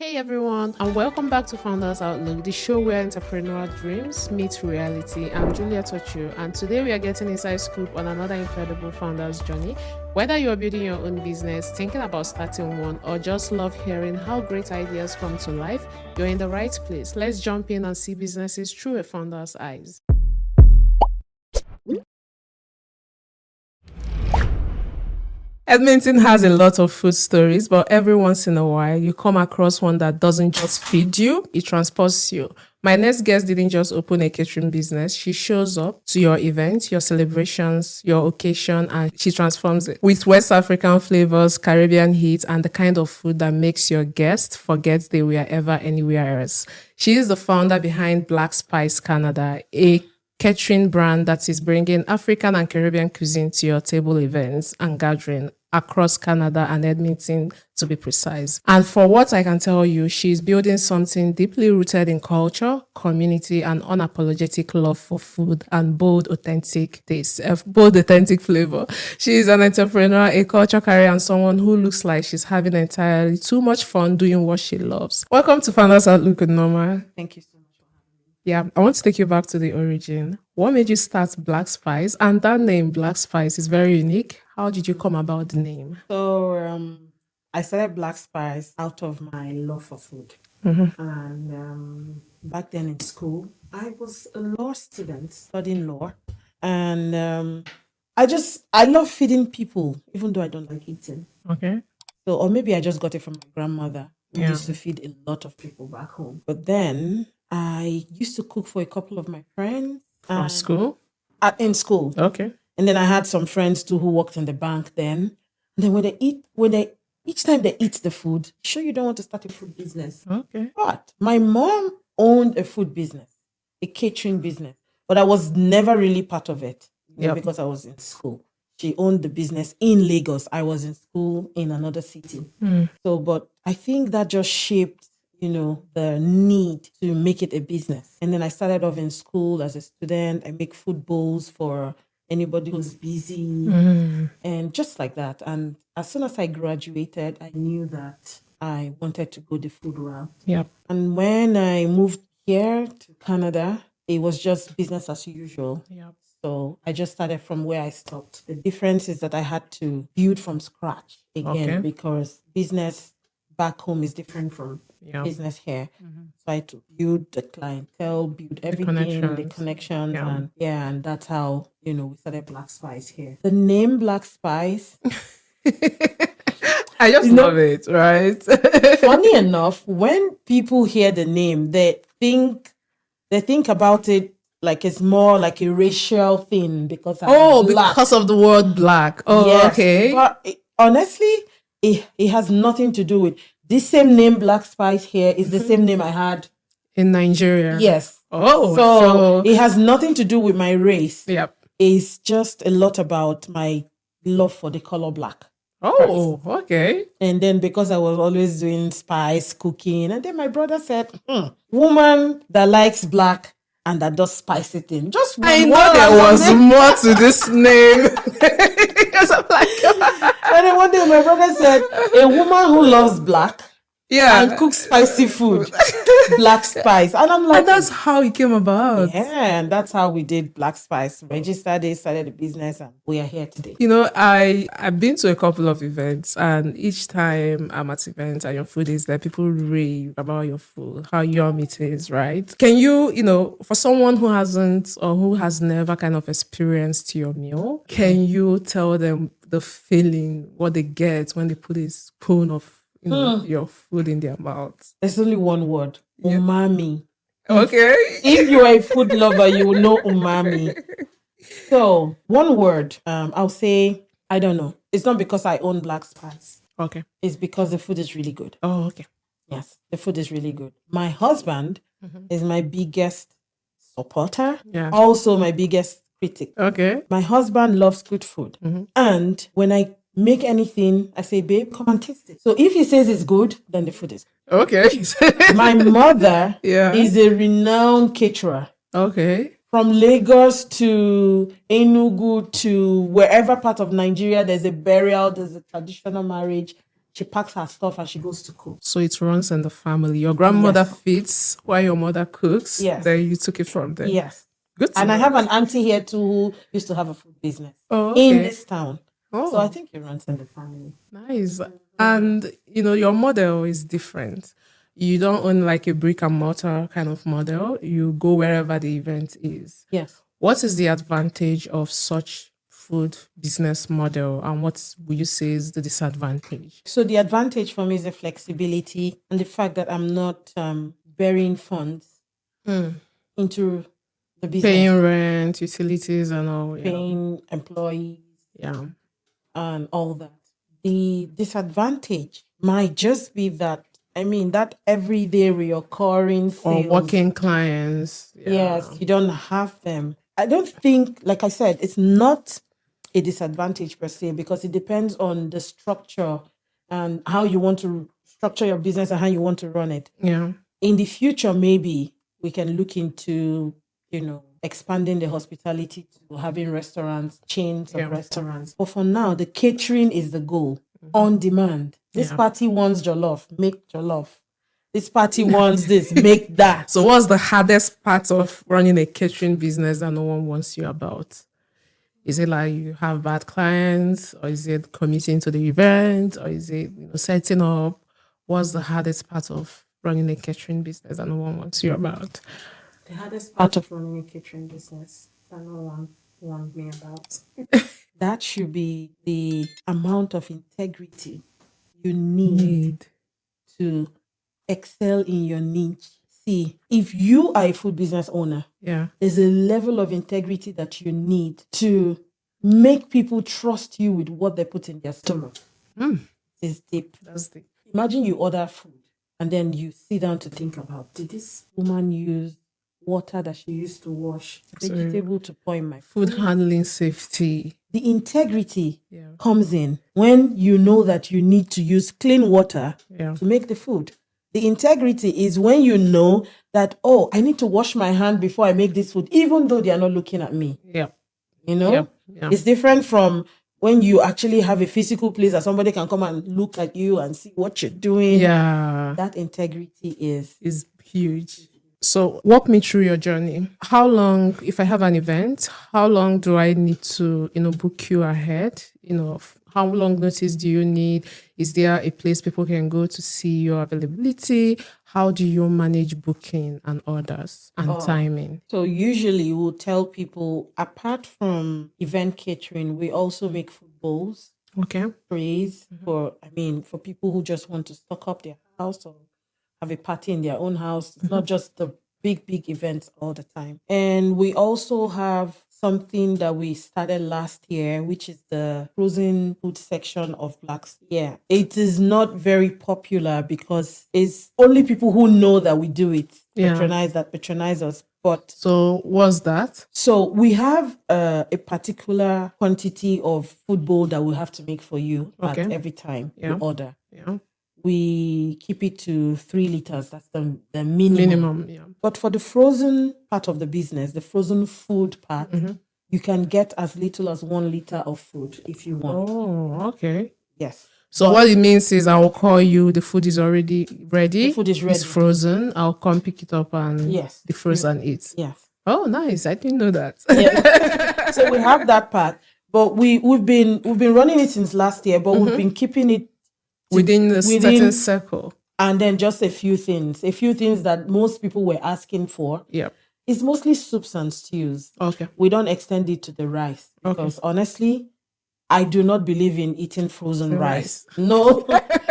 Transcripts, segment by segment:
Hey everyone, and welcome back to Founders Outlook, the show where entrepreneurial dreams meet reality. I'm Juliet Ochu, and today we are getting inside scoop on another incredible founder's journey. Whether you're building your own business, thinking about starting one, or just love hearing how great ideas come to life, you're in the right place. Let's jump in and see businesses through a founder's eyes. Edmonton has a lot of food stories, but every once in a while, you come across one that doesn't just feed you, it transports you. My next guest didn't just open a catering business. She shows up to your events, your celebrations, your occasion, and she transforms it with West African flavors, Caribbean heat, and the kind of food that makes your guest forget they were ever anywhere else. She is the founder behind Black Spice Canada, a catering brand that is bringing African and Caribbean cuisine to your table events and gathering across Canada and Edmonton, to be precise. And for what I can tell you, she's building something deeply rooted in culture, community, and unapologetic love for food and bold, authentic taste, bold, authentic flavor. She is an entrepreneur, a culture carrier, and someone who looks like she's having entirely too much fun doing what she loves. Welcome to Founders Outlook with Nneoma. Thank you so much. Yeah, I want to take you back to the origin. What made you start Black Spice? And that name, Black Spice, is very unique. How did you come about the name? So I started Black Spice out of my love for food. And back then in school, I was a law student studying law. And I love feeding people, even though I don't like eating. Okay. So, or maybe I just got it from my grandmother, who used to feed a lot of people back home. But then I used to cook for a couple of my friends. From school? In school. Okay. And then I had some friends too who worked in the bank then. And then each time they eat the food, sure you don't want to start a food business. Okay. But my mom owned a food business, a catering business, but I was never really part of it because I was in school. She owned the business in Lagos. I was in school in another city. So, but I think that just shaped, the need to make it a business. And then I started off in school as a student. I make food bowls for anybody who's busy and just like that. And as soon as I graduated, I knew that I wanted to go the food route. Yep. And when I moved here to Canada, it was just business as usual. Yep. So I just started from where I stopped. The difference is that I had to build from scratch again because business back home is different from business here. So I had to build the clientele, build everything, the connections. And that's how, we started Black Spice here. The name Black Spice. I just love it, right? Funny enough, when people hear the name, they think about it like it's more like a racial thing because because of the word black. Oh, yes, okay. But honestly, it has nothing to do with this same name. Black Spice here is the same name I had in Nigeria. Yes. Oh, so it has nothing to do with my race. Yep. It's just a lot about my love for the color black. Oh, okay. And then because I was always doing spice cooking, and then my brother said, woman that likes black and that does spicy thing. Just I know there was more to this name. Because I'm like, and then one day my brother said, a woman who loves black and cooks spicy food, Black Spice. And I'm like, and that's how it came about. Yeah, and that's how we did Black Spice. Registered it, started the business, and we are here today. I've been to a couple of events, and each time I'm at events and your food is there, people rave about your food, how yum it is, right? Can you, for someone who hasn't or who has never kind of experienced your meal, can you tell them the feeling, what they get when they put a spoon of your food in their mouth? There's only one word: umami. Okay. If you are a food lover, you will know umami. So one word, I'll say, I don't know. It's not because I own Black Spice. Okay. It's because the food is really good. Oh, okay. Yes, the food is really good. My husband is my biggest supporter. Yeah. Also my biggest critic. Okay. My husband loves good food. And when I make anything, I say, babe, come and taste it. So if he says it's good, then the food is good. Okay. My mother is a renowned caterer. Okay. From Lagos to Enugu to wherever part of Nigeria there's a burial, there's a traditional marriage, She packs her stuff and she goes to cook. So it runs in the family. Your grandmother Yes. feeds while your mother cooks. Yes. Then you took it from there. Yes. Good to And I know. have an auntie here too who used to have a food business Oh, in okay. this town. Oh, So I think it runs in the family. nice. And, your model is different. You don't own like a brick and mortar kind of model. You go wherever the event is. Yes. What is the advantage of such food business model, and what would you say is the disadvantage? So the advantage for me is the flexibility and the fact that I'm not burying funds into the business, Paying rent, utilities, and all. paying employees, Yeah. and all that. The disadvantage might just be that, that everyday reoccurring Or sales. working clients. Yeah. Yes, you don't have them. I don't think, like I said, it's not a disadvantage per se, because it depends on the structure and how you want to structure your business and how you want to run it. Yeah. In the future, maybe we can look into, expanding the hospitality to having restaurants, chains of restaurants. But for now, the catering is the goal. On demand. This party wants jollof, make jollof. This party wants this, make that. So what's the hardest part of running a catering business that no one wants you about? Is it like you have bad clients, or is it committing to the event, or is it setting up? What's the hardest part of running a catering business that no one wants you about? The hardest part of running a catering business that no one wants me about. That should be the amount of integrity you need to excel in your niche. See, if you are a food business owner, there's a level of integrity that you need to make people trust you with what they put in their stomach. It's deep. That's deep. Imagine you order food and then you sit down to think about, did this woman use water that she used to wash vegetable to pour in my food handling safety? The integrity comes in when you know that you need to use clean water to make the food. The integrity is when you know that, I need to wash my hand before I make this food, even though they are not looking at me. It's different from when you actually have a physical place that somebody can come and look at you and see what you're doing. That integrity is huge. So walk me through your journey. How long, if I have an event, how long do I need to, book you ahead? How long notice do you need? Is there a place people can go to see your availability? How do you manage booking and orders and timing? So usually we'll tell people, apart from event catering, we also make food bowls. Okay. Trays for people who just want to stock up their house or have a party in their own house. It's not just the big events all the time. And we also have something that we started last year, which is the frozen food section of Blacks. Yeah, it is not very popular because it's only people who know that we do it patronize us. But so what's that? So we have a particular quantity of food bowl that we have to make for you at every time you order. We keep it to 3 liters. That's the minimum. But for the frozen part of the business, the frozen food part, you can get as little as 1 liter of food if you want. Oh, okay. Yes. So what it means is I will call you, the food is already ready. The food is ready. It's frozen. I'll come pick it up and defroze and eat. Yes. Oh, nice. I didn't know that. Yes. So we have that part. But we've been running it since last year, but we've been keeping it within a certain circle. And then just a few things that most people were asking for. Yeah. It's mostly soups and stews. Okay. We don't extend it to the rice. Because honestly, I do not believe in eating frozen rice. No,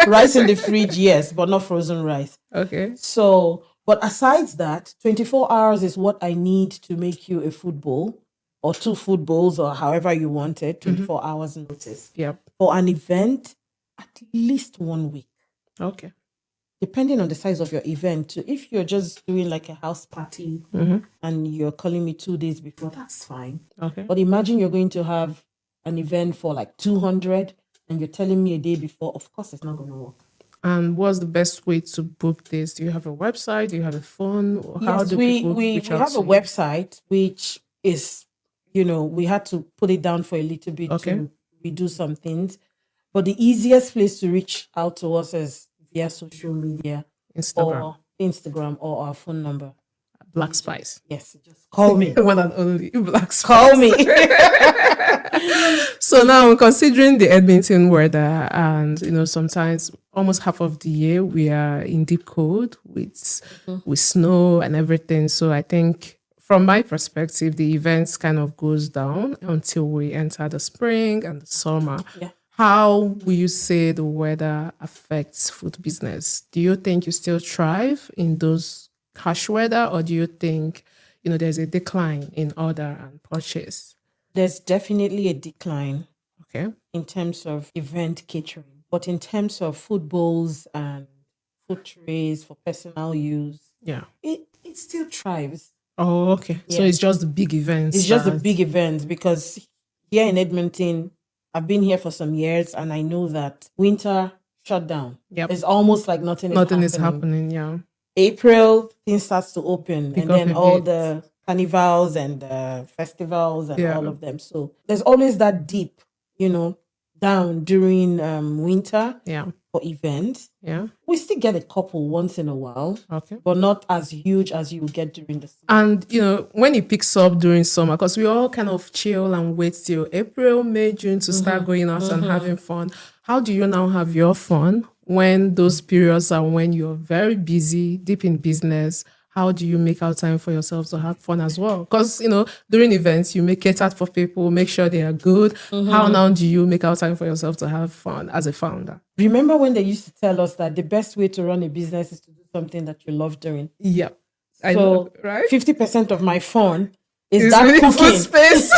rice in the fridge, yes, but not frozen rice. Okay. So, but aside that, 24 hours is what I need to make you a food bowl or 2 food bowls or however you want it, 24 hours notice. Yep. For an event, at least 1 week. Okay. Depending on the size of your event. If you're just doing like a house party and you're calling me 2 days before, that's fine. Okay. But imagine you're going to have an event for like 200 and you're telling me a day before, of course it's not going to work. And what's the best way to book this? Do you have a website? Do you have a phone? Or how do people reach out we have to a you? website, which is, we had to put it down for a little bit to redo some things. But the easiest place to reach out to us is via social media or Instagram or our phone number. Black Spice. Yes, just call me. One and only Black Spice. Call me. So now, considering the Edmonton weather, and sometimes almost half of the year we are in deep cold with snow and everything. So I think, from my perspective, the events kind of goes down until we enter the spring and the summer. Yeah. How will you say the weather affects food business? Do you think you still thrive in those harsh weather, or do you think, there's a decline in order and purchase? There's definitely a decline. Okay. In terms of event catering, but in terms of food bowls and food trays for personal use, it still thrives. Oh, okay. Yeah. So it's just the big events. It's just the big events, because here in Edmonton, I've been here for some years, and I know that winter shut down. Yep. It's almost like nothing is happening. Yeah. April, things starts to open, and then all the carnivals and festivals and all of them. So there's always that dip, down during winter for events. Yeah. We still get a couple once in a while. Okay. But not as huge as you get during the summer. And, when it picks up during summer, because we all kind of chill and wait till April, May, June to start going out and having fun. How do you now have your fun when those periods are when you're very busy, deep in business? How do you make out time for yourself to have fun as well? Because, during events, you make it out for people, make sure they are good. How now do you make out time for yourself to have fun as a founder? Remember when they used to tell us that the best way to run a business is to do something that you love doing? Yeah. I know, right? 50% of my fun is that really cooking. Space.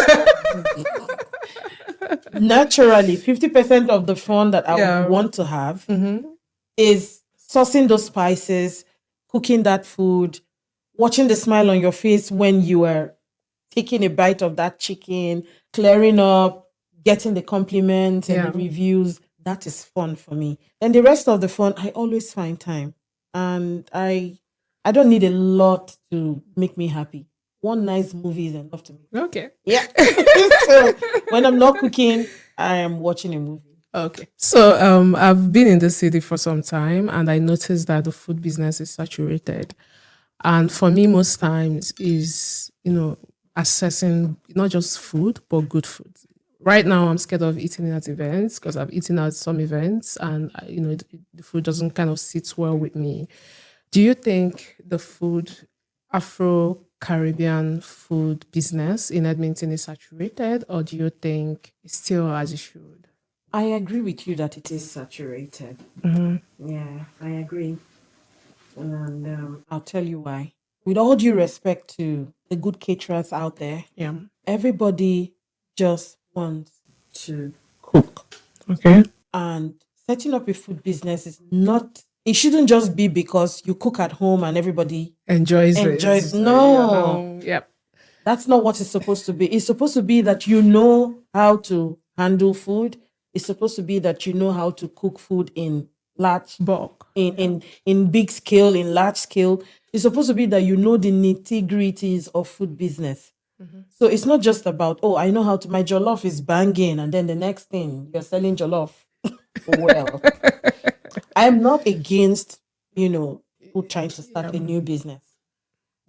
Naturally, 50% of the fun that I would want to have is sourcing those spices, cooking that food, watching the smile on your face when you are taking a bite of that chicken, clearing up, getting the compliments and the reviews. That is fun for me. And the rest of the fun, I always find time. And I don't need a lot to make me happy. One nice movie is enough to me. Okay. Yeah. So when I'm not cooking, I am watching a movie. Okay. So I've been in the city for some time, and I noticed that the food business is saturated. And for me, most times is, assessing not just food, but good food. Right now, I'm scared of eating at events because I've eaten at some events, and, the food doesn't kind of sit well with me. Do you think the Afro-Caribbean food business in Edmonton is saturated, or do you think it's still as it should? I agree with you that it is saturated. Yeah, I agree. And I'll tell you why. With all due respect to the good caterers out there, everybody just wants to cook. Okay. And setting up a food business is not, it shouldn't just be because you cook at home and everybody enjoys it. No. Yep. That's not what it's supposed to be. It's supposed to be that you know how to handle food. It's supposed to be that you know how to cook food in large bulk, in big scale, in large scale. It's supposed to be that you know the nitty-gritties of food business. So it's not just about, I know how to, my jollof is banging, and then the next thing you're selling jollof. Well, I'm not against, people trying to start a new business.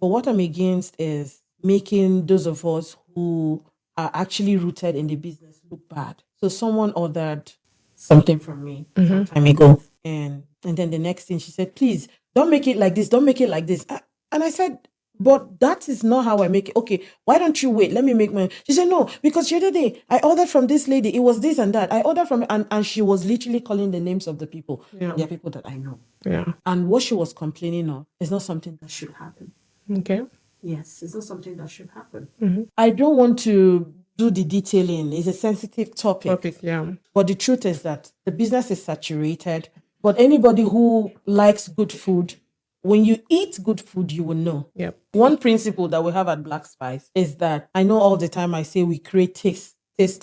But what I'm against is making those of us who are actually rooted in the business look bad. So someone ordered something from me some time ago. And then the next thing she said, please, don't make it like this. Don't make it like this. And I said, but that is not how I make it. Okay, why don't you wait? Let me make mine. She said, no, because the other day I ordered from this lady. It was this and that. I ordered from, and she was literally calling the names of the people. Yeah. They are people that I know. Yeah. And what she was complaining of is not something that should happen. Okay. Yes, it's not something that should happen. I don't want to do the detailing. It's a sensitive topic. Yeah. But the truth is that the business is saturated. But anybody who likes good food, when you eat good food, you will know. Yep. One principle that we have at Black Spice is that I know all the time I say we create taste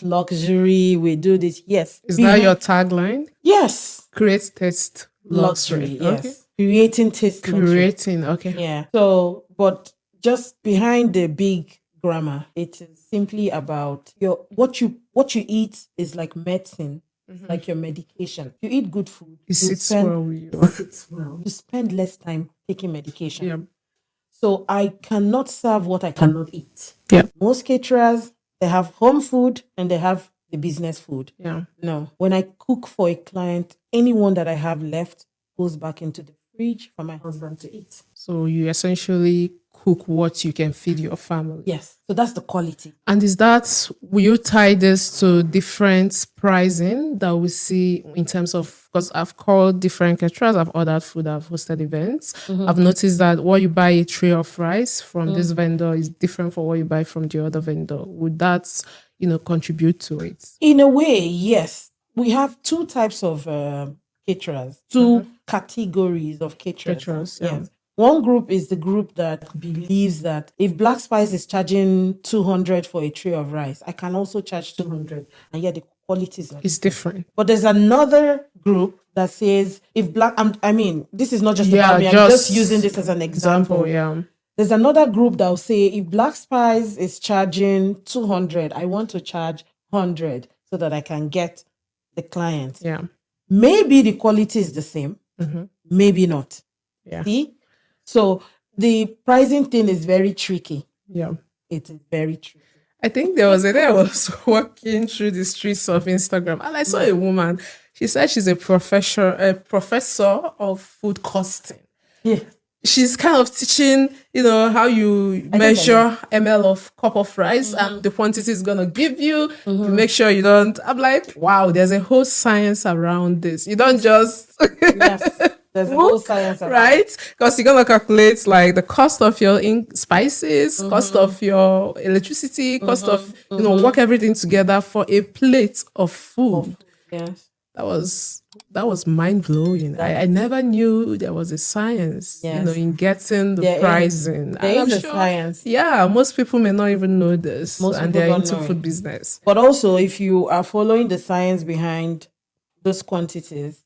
luxury, we do this. Yes. Is that your tagline? Yes. Create taste luxury. Yes. Okay. Creating taste luxury. Okay. Yeah. So, but just behind the big grammar, it is simply about what you eat is like medicine. It's like your medication. You eat good food. It sits well with you. It sits well. You spend less time taking medication. Yeah. So I cannot serve what I cannot eat. Yeah. Most caterers, they have home food and they have the business food. Yeah. No. When I cook for a client, anyone that I have left goes back into the fridge for my husband to eat. So you essentially cook what you can feed your family. Yes. So that's the quality. And will you tie this to different pricing that we see in terms of, because I've called different caterers, I've ordered food, I've hosted events. I've noticed that what you buy a tray of rice from this vendor is different from what you buy from the other vendor. Would that, contribute to it? In a way, yes. We have two types of caterers, two categories of caterers. Yeah. Yes. One group is the group that believes that if Black Spice is charging 200 for a tray of rice, I can also charge 200, and yet the quality is different. But there's another group that says if this is not just about me. I'm just using this as an example. Yeah. There's another group that will say if Black Spice is charging 200, I want to charge 100 so that I can get the client. Yeah. Maybe the quality is the same. Maybe not. Yeah. See? So the pricing thing is very tricky. Yeah. It is very tricky. I think there was a day I was walking through the streets of Instagram and I saw a woman. She said she's a professor of food costing. Yeah. She's kind of teaching, how you measure ml of cup of rice and the quantity is going to give you. You make sure you don't. I'm like, wow, there's a whole science around this. You don't just... Yes. There's a whole science around right? Because you're going to calculate like the cost of your spices, cost of your electricity, cost of, work everything together for a plate of food. Yes. That was mind blowing. I never knew there was a science, in getting the pricing. There is a science. Yeah, most people may not even know this, and they're into food business. But also, if you are following the science behind those quantities,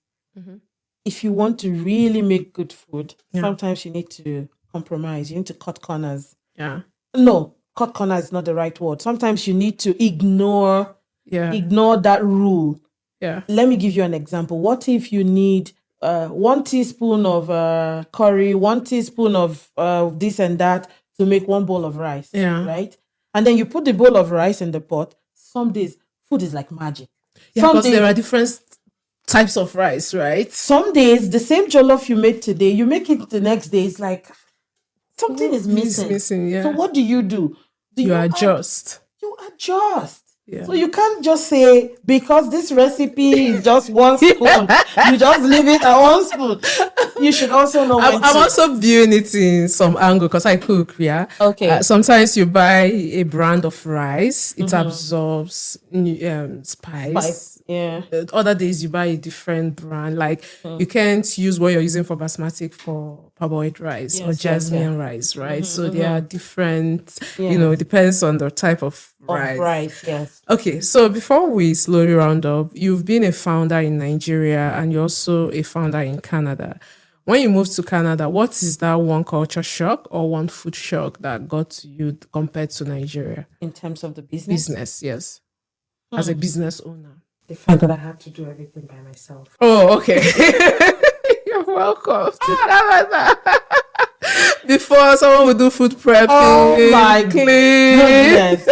if you want to really make good food, sometimes you need to compromise. You need to cut corners. Yeah. No, cut corner is not the right word. Sometimes you need to ignore that rule. Yeah. Let me give you an example. What if you need 1 teaspoon of curry, 1 teaspoon of this and that to make 1 bowl of rice? Yeah. Right? And then you put the bowl of rice in the pot. Some days, food is like magic. Yeah, because there are different types of rice, right? Some days, the same jollof you made today, you make it the next day. It's like something is missing. Yeah. So what do? You adjust. You adjust. Yeah. So you can't just say, because this recipe is just 1 spoon, you just leave it at 1 spoon. You should also know I'm also viewing it in some angle because I cook, yeah. Okay. Sometimes you buy a brand of rice, it absorbs spice. Yeah. Other days you buy a different brand. Like you can't use what you're using for basmati for parboiled rice or jasmine rice, right? So they are different, it depends on the type of rice. Yes. Okay, so before we slowly round up, you've been a founder in Nigeria and you're also a founder in Canada. When you moved to Canada, what is that one culture shock or one food shock that got to you compared to Nigeria? In terms of the business? Business, yes. As a business owner. The fact that I have to do everything by myself. Oh, okay. You're welcome to Canada. Before someone would do food prepping. Oh my clean. goodness.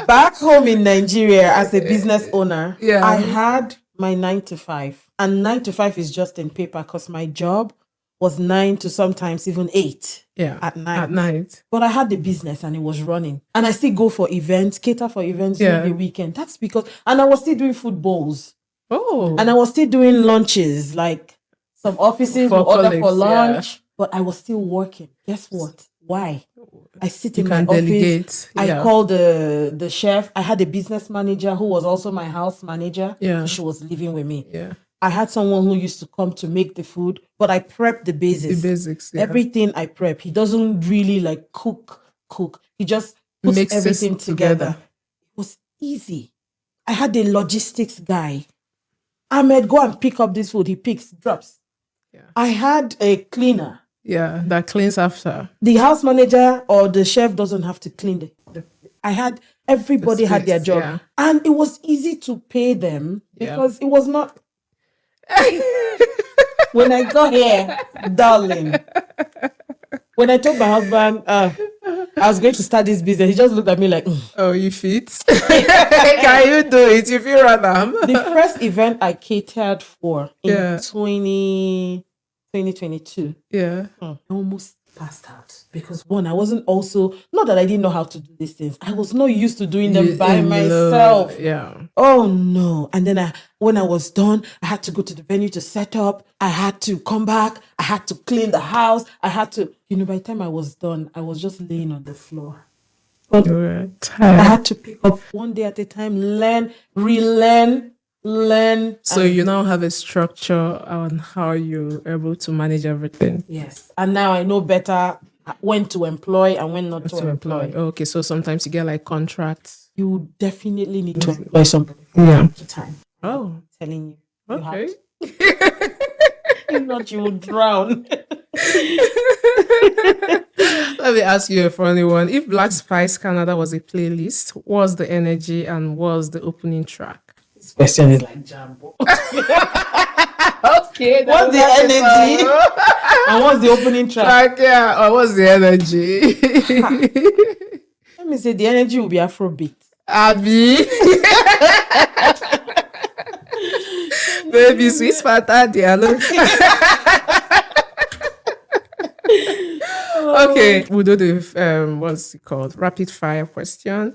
Back home in Nigeria as a business owner, I had my 9 to 5. And 9 to 5 is just in paper because my job was 9 to sometimes even 8 at night. But I had the business and it was running. And I still go for events, cater for events during the weekend. That's because, and I was still doing food bowls. Oh. And I was still doing lunches, like some offices will order for lunch. Yeah. But I was still working. Guess what? Why? I sit in my office. Delegate. I called the chef. I had a business manager who was also my house manager. Yeah. She was living with me. Yeah. I had someone who used to come to make the food, but I prepped the basics. The basics, yeah. Everything I prep. He doesn't really like cook. He just puts everything together. It was easy. I had a logistics guy. Ahmed, go and pick up this food. He picks, drops. Yeah. I had a cleaner. Yeah, that cleans after. The house manager or the chef doesn't have to clean everybody had their Space, job. yeah. And it was easy to pay them Yeah. because it was not. When I got here, darling, when I told my husband I was going to start this business, he just looked at me like, Oh, you fit? Can you do it if you run them? The first event I catered for in Yeah. 2022, Yeah. I almost passed out because one, I wasn't also, not that I didn't know how to do these things. I was not used to doing them by myself. Yeah. Oh no. And then when I was done, I had to go to the venue to set up. I had to come back. I had to clean the house. I had to, by the time I was done, I was just laying on the floor. But You were I tired. had to pick up one day at a time, learn, relearn, learn. So you now have a structure on how you're able to manage everything. Yes. And now I know better when to employ and when not to To employ. employ. Okay, so sometimes you get like contracts. You definitely need to employ somebody Yeah. at a time. Oh, I'm telling you. You have okay. to. If not, you will drown. Let me ask you a funny one. If Black Spice Canada was a playlist, what's the energy and what's the opening track? This question is like Jambo. Okay. What's the energy? And what's the opening track? Yeah, or what's the energy? Let me say the energy will be Afrobeat. Abby. Baby, sweet Fanta, dialogue. Okay, we'll do the what's it called? Rapid fire question.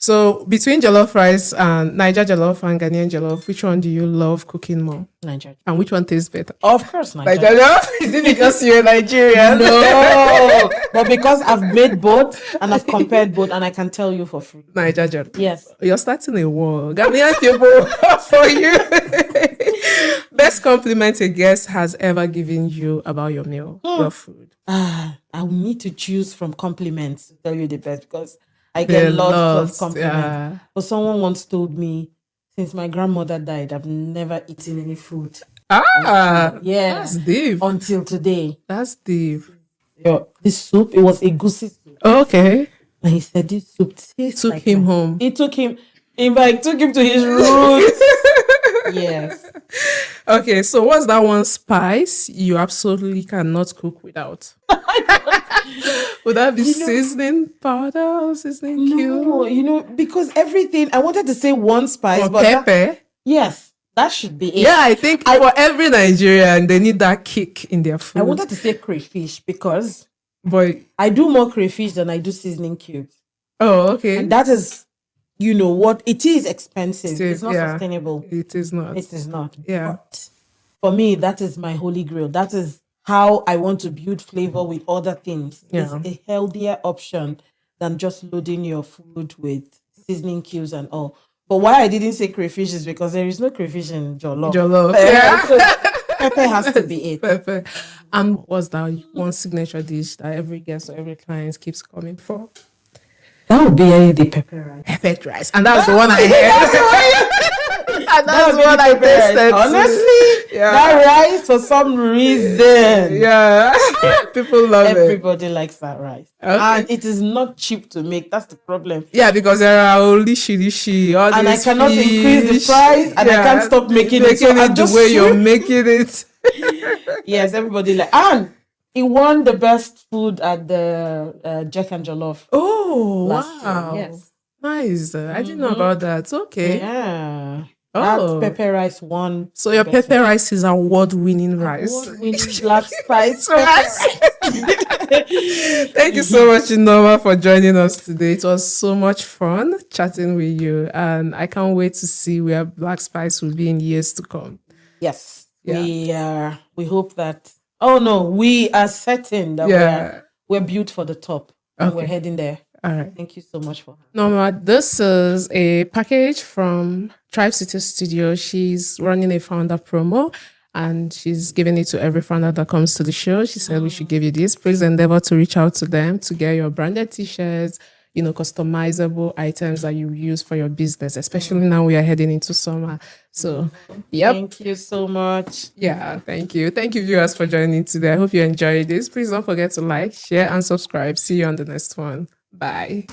So between jollof rice and Niger jollof and Ghanaian jollof, which one do you love cooking more? Nigeria. And which one tastes better? Of course, Niger Nigeria. jollof? Is it because you're Nigerian? No, but because I've made both and I've compared both, and I can tell you for free. Niger jollof. Yes. You're starting a war. Ghanaian people for you. Best compliment a guest has ever given you about your meal, your food. I will need to choose from compliments to tell you the best because I They're get lots lots, of compliments. yeah. But someone once told me, since my grandmother died, I've never eaten any food. Ah, Yeah. that's deep. Until today. That's deep. This soup, it was a goosey soup. Okay. And he said this soup tastes Took like him my-" home. It took him, in fact, took him to his roots. Yes. Okay, so what's that one spice you absolutely cannot cook without? Would that be seasoning powder or seasoning cube? No, because everything, I wanted to say one spice, Or but pepper? yes, that should be it. Yeah, I think for every Nigerian, they need that kick in their food. I wanted to say crayfish because But, I do more crayfish than I do seasoning cubes. oh, okay. And that is, what it is expensive. It is, It's not yeah. sustainable. It is not. It is not. Yeah. But for me, that is my holy grail. That is how I want to build flavor with other things. Yeah. It's a healthier option than just loading your food with seasoning cubes and all. But why I didn't say crayfish is because there is no crayfish in jollof. Jollof. So pepper has to be it. Pepper. And what's that one signature dish that every guest or every client keeps coming for? That would be the pepper rice. Pepper rice. And that's the one I heard. And that's the one I tasted. Honestly, Yeah. that rice for some reason. Yeah. People love it. Everybody likes that rice. Okay. And it is not cheap to make. That's the problem. Yeah, because there are only shishi, all And I these cannot increase the fish. price and I can't stop making it. So I'm the just way you're making it. Yes, everybody like. And he won the best food at the Jack and Jollof. Oh, last year. wow. Yes. Nice. I didn't know about that. Okay. Yeah. Oh. That pepper rice won. So your pepper rice is award-winning rice. Award-winning black spice Rice. Thank you so much, Nneoma, for joining us today. It was so much fun chatting with you, and I can't wait to see where Black Spice will be in years to come. Yes. Yeah. We hope that. Oh no, we are certain that we're built for the top. And we're heading there. All right. Thank you so much for Nneoma, this is a package from Tribe City Studio. She's running a founder promo and she's giving it to every founder that comes to the show. She said we should give you this. Please endeavor to reach out to them to get your branded t-shirts, customizable items that you use for your business, especially now we are heading into summer. So, yep. Thank you so much. Yeah, thank you. Thank you, viewers, for joining today. I hope you enjoyed this. Please don't forget to like, share, and subscribe. See you on the next one. Bye.